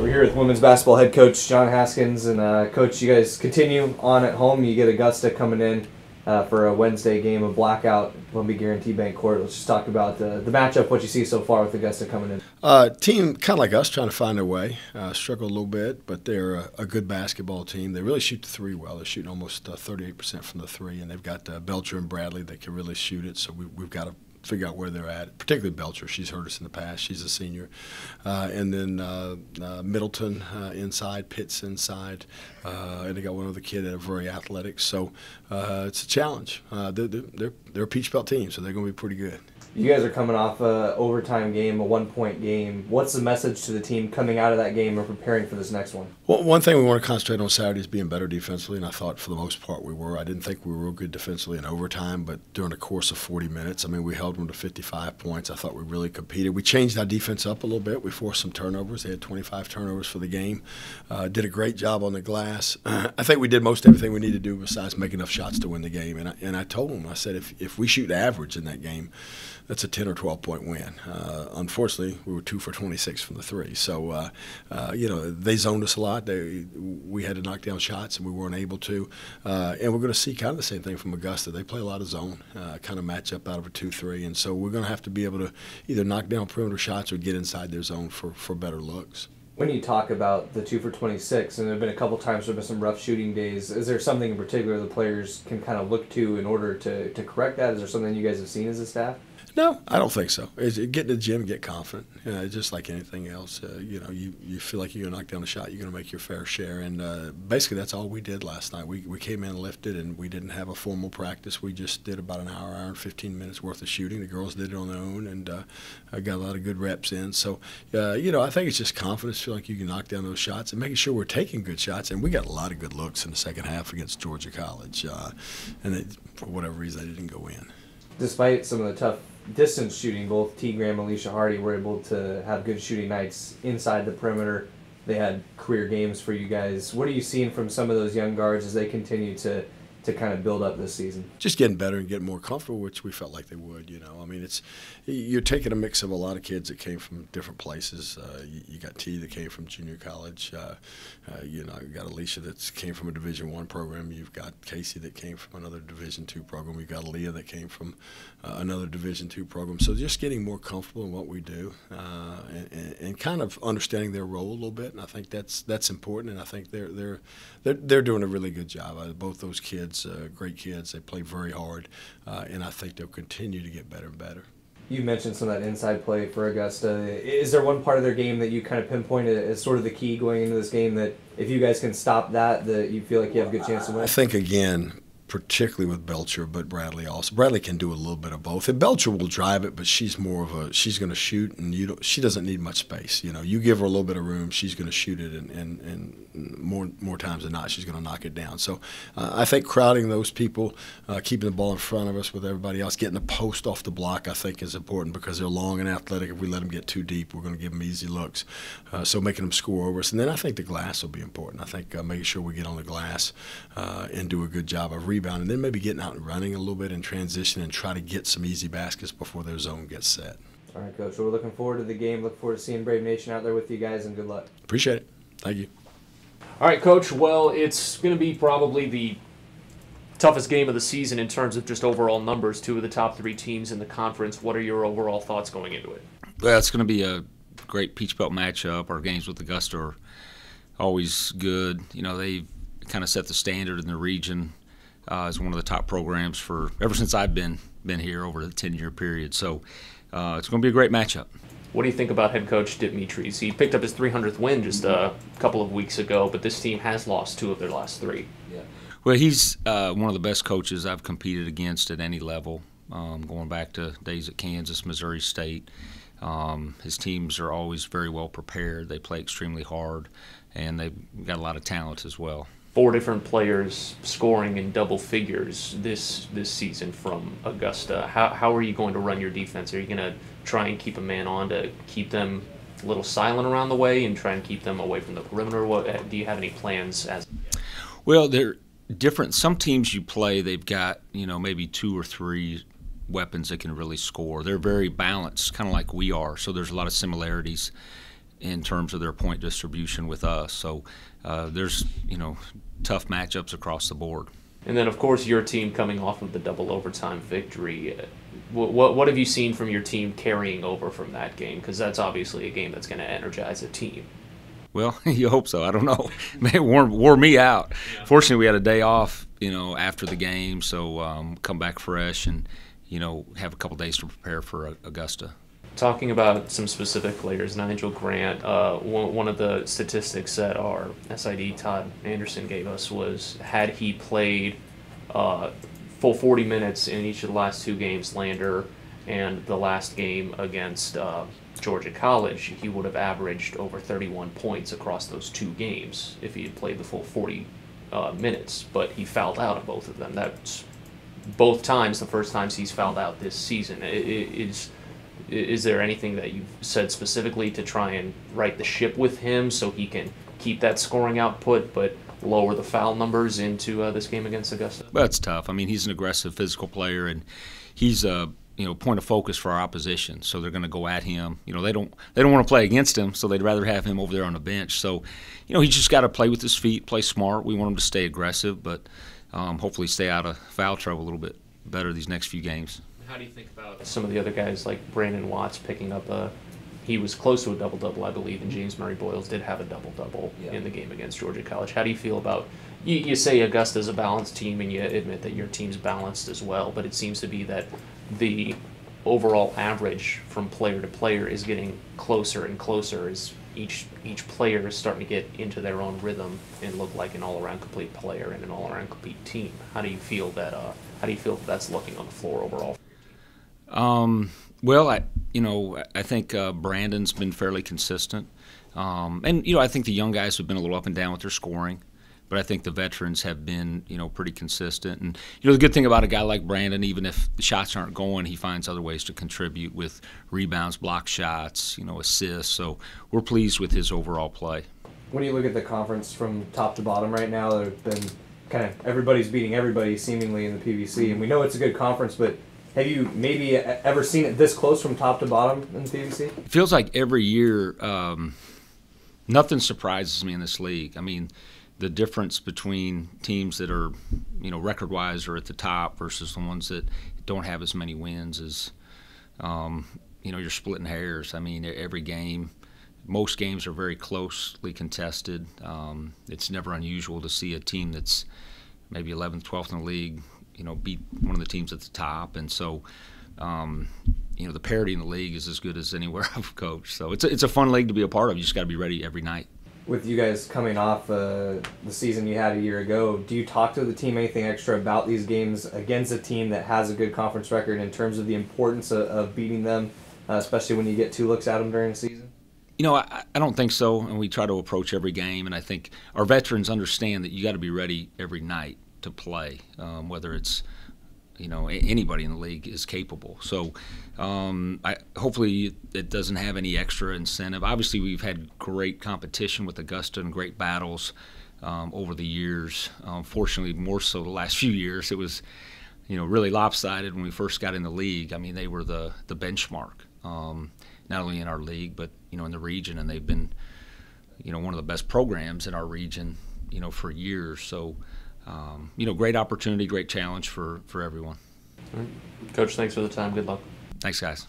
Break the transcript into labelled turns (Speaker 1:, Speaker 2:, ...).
Speaker 1: We're here with women's basketball head coach John Haskins, and coach, you guys continue on at home. You get Augusta coming in for a Wednesday game of blackout, Columbia Guarantee Bank Court. Let's just talk about the matchup, what you see so far with Augusta coming in.
Speaker 2: Team kind of like us, trying to find their way. Struggle a little bit, but they're a good basketball team. They really shoot the three well. They're shooting almost 38% from the three, and they've got Belcher and Bradley that can really shoot it. So we've got to figure out where they're at, particularly Belcher. She's hurt us in the past. She's a senior. And then Middleton inside, Pitts inside, and they got one other kid that are very athletic. So it's a challenge. They're a Peach Belt team, so they're going to be pretty good.
Speaker 1: You guys are coming off a overtime game, a one-point game. What's the message to the team coming out of that game or preparing for this next one?
Speaker 2: Well, one thing we want to concentrate on Saturday is being better defensively, and I thought for the most part we were. I didn't think we were real good defensively in overtime, but during the course of 40 minutes, I mean, we held them to 55 points. I thought we really competed. We changed our defense up a little bit. We forced some turnovers. They had 25 turnovers for the game. Did a great job on the glass. I think we did most everything we needed to do besides make enough shots to win the game. And I told them, I said, if we shoot average in that game, that's a 10 or 12-point win. Unfortunately, we were 2 for 26 from the three. So, they zoned us a lot. We had to knock down shots, and we weren't able to. And we're going to see kind of the same thing from Augusta. They play a lot of zone, kind of match up out of a 2-3. And so we're going to have to be able to either knock down perimeter shots or get inside their zone for better looks.
Speaker 1: When you talk about the 2 for 26, and there have been a couple times there have been some rough shooting days, is there something in particular the players can kind of look to in order to correct that? Is there something you guys have seen as a staff?
Speaker 2: No, I don't think so. Get in the gym and get confident. Just like anything else, you feel like you're going to knock down a shot, you're going to make your fair share. And basically that's all we did last night. We came in and lifted, and we didn't have a formal practice. We just did about an hour and 15 minutes worth of shooting. The girls did it on their own, and I got a lot of good reps in. So, I think it's just confidence, feel like you can knock down those shots and making sure we're taking good shots. And we got a lot of good looks in the second half against Georgia College. And for whatever reason, they didn't go in.
Speaker 1: Despite some of the tough distance shooting, both T. Graham and Alicia Hardy were able to have good shooting nights inside the perimeter. They had career games for you guys. What are you seeing from some of those young guards as they continue to kind of build up this season?
Speaker 2: Just getting better and getting more comfortable, which we felt like they would. I mean, you're taking a mix of a lot of kids that came from different places. You got T that came from junior college. You got Alicia that came from a Division I program. You've got Casey that came from another Division II program. You've got Leah that came from another Division II program. So just getting more comfortable in what we do and kind of understanding their role a little bit. And I think that's important. And I think they're doing a really good job. Both those kids. Great kids. They play very hard, and I think they'll continue to get better and better.
Speaker 1: You mentioned some of that inside play for Augusta. Is there one part of their game that you kind of pinpointed as sort of the key going into this game that if you guys can stop that you feel like you have a good chance to win?
Speaker 2: I think, again, particularly with Belcher, but Bradley also. Bradley can do a little bit of both. And Belcher will drive it, but she's more of she's going to shoot, and she doesn't need much space. You give her a little bit of room, she's going to shoot it, and more times than not, she's going to knock it down. So I think crowding those people, keeping the ball in front of us with everybody else, getting the post off the block, I think is important because they're long and athletic. If we let them get too deep, we're going to give them easy looks. So making them score over us. And then I think the glass will be important. I think making sure we get on the glass and do a good job of rebounding, and then maybe getting out and running a little bit in transition and try to get some easy baskets before their zone gets set.
Speaker 1: All right, Coach. Well, we're looking forward to the game. Look forward to seeing Brave Nation out there with you guys, and good luck.
Speaker 2: Appreciate it. Thank you.
Speaker 3: All right, Coach. Well, it's going to be probably the toughest game of the season in terms of just overall numbers. 2 of the top 3 teams in the conference. What are your overall thoughts going into it?
Speaker 4: Well, it's going to be a great Peach Belt matchup. Our games with Augusta are always good. They've kind of set the standard in the region as one of the top programs for ever since I've been here over the 10-year period. So it's going to be a great matchup.
Speaker 3: What do you think about head coach Dimitris? He picked up his 300th win just a couple of weeks ago, but this team has lost 2 of their last 3.
Speaker 4: Yeah. Well, he's one of the best coaches I've competed against at any level, going back to days at Kansas, Missouri State. His teams are always very well prepared. They play extremely hard, and they've got a lot of talent as well.
Speaker 3: 4 different players scoring in double figures this season from Augusta. How are you going to run your defense? Are you going to try and keep a man on to keep them a little silent around the way and try and keep them away from the perimeter? What do you have any plans as?
Speaker 4: Well, they're different. Some teams you play, they've got maybe 2 or 3 weapons that can really score. They're very balanced, kind of like we are. So there's a lot of similarities. in terms of their point distribution with us. So there's tough matchups across the board.
Speaker 3: And then, of course, your team coming off of the double overtime victory. What have you seen from your team carrying over from that game? Because that's obviously a game that's going to energize a team.
Speaker 4: Well, you hope so. I don't know. It wore me out. Yeah. Fortunately, we had a day off, after the game, so come back fresh and, have a couple days to prepare for Augusta.
Speaker 3: Talking about some specific players, Nigel Grant, one of the statistics that our SID Todd Anderson gave us was had he played full 40 minutes in each of the last two games, Lander and the last game against Georgia College, he would have averaged over 31 points across those two games if he had played the full 40 minutes, but he fouled out of both of them. That's both times, the first times he's fouled out this season. Is there anything that you've said specifically to try and right the ship with him so he can keep that scoring output but lower the foul numbers into this game against Augusta?
Speaker 4: Well, it's tough. I mean, he's an aggressive physical player, and he's a point of focus for our opposition. So they're going to go at him. They don't want to play against him, so they'd rather have him over there on the bench. So, he's just got to play with his feet, play smart. We want him to stay aggressive, but hopefully stay out of foul trouble a little bit better these next few games.
Speaker 3: How do you think about some of the other guys like Brandon Watts picking up he was close to a double-double, I believe, and James Murray Boyles did have a double-double in the game against Georgia College. How do you feel about, you say Augusta's a balanced team and you admit that your team's balanced as well, but it seems to be that the overall average from player to player is getting closer and closer as each player is starting to get into their own rhythm and look like an all-around complete player and an all-around complete team. How do you feel that that's looking on the floor overall?
Speaker 4: Well, I think Brandon's been fairly consistent, and I think the young guys have been a little up and down with their scoring, but I think the veterans have been pretty consistent. And the good thing about a guy like Brandon, even if the shots aren't going, he finds other ways to contribute with rebounds, block shots, assists. So we're pleased with his overall play.
Speaker 1: When you look at the conference from top to bottom right now, there have been kind of everybody's beating everybody seemingly in the PVC, and we know it's a good conference, but have you maybe ever seen it this close from top to bottom in the PVC?
Speaker 4: It feels like every year nothing surprises me in this league. I mean, the difference between teams that are, record-wise are at the top versus the ones that don't have as many wins is, you're splitting hairs. I mean, every game, most games are very closely contested. It's never unusual to see a team that's maybe 11th, 12th in the league beat one of the teams at the top, and so the parity in the league is as good as anywhere I've coached. So it's a fun league to be a part of. You just got to be ready every night.
Speaker 1: With you guys coming off the season you had a year ago, do you talk to the team anything extra about these games against a team that has a good conference record in terms of the importance of beating them, especially when you get 2 looks at them during the season?
Speaker 4: I don't think so, and we try to approach every game, and I think our veterans understand that you got to be ready every night to play, whether it's anybody in the league is capable. So hopefully it doesn't have any extra incentive. Obviously, we've had great competition with Augusta and great battles over the years. Fortunately, more so the last few years. It was really lopsided when we first got in the league. I mean, they were the benchmark, not only in our league but in the region, and they've been one of the best programs in our region for years. So great opportunity, great challenge for everyone.
Speaker 3: All right. Coach, thanks for the time. Good luck.
Speaker 4: Thanks, guys.